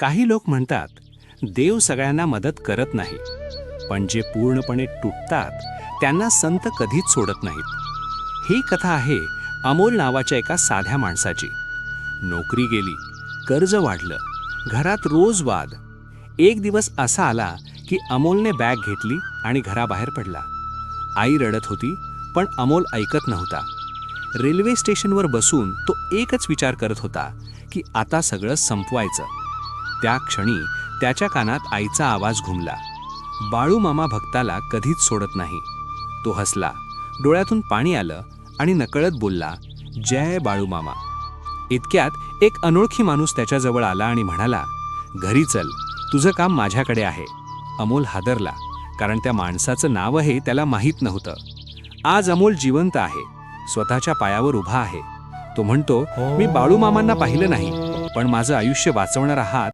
काही लोक म्हणतात, देव सगळ्यांना मदत करत नाही, पण जे पूर्णपणे तुटतात त्यांना संत कधीच सोडत नाहीत. ही कथा आहे अमोल नावाच्या एका साध्या माणसाची. नोकरी गेली, कर्ज वाढलं, घरात रोज वाद. एक दिवस असा आला की अमोलने बॅग घेतली आणि घराबाहेर पडला. आई रडत होती, पण अमोल ऐकत नव्हता. रेल्वे स्टेशनवर बसून तो एकच विचार करत होता की आता सगळं संपवायचं. त्या क्षणी त्याच्या कानात आईचा आवाज घुमला, बाळू मामा भक्ताला कधीच सोडत नाही. तो हसला, डोळ्यातून पाणी आलं आणि नकळत बोलला, जय बाळू मामा. इतक्यात एक अनोळखी माणूस त्याच्याजवळ आला आणि म्हणाला, घरी चल, तुझं काम माझ्याकडे आहे. अमोल हादरला, कारण त्या माणसाचं नावही त्याला माहीत नव्हतं. आज अमोल जिवंत आहे, स्वतःच्या पायावर उभा आहे. तो म्हणतो, मी बाळू मामांना पाहिलं नाही, पण माझं आयुष्य वाचवणारा हात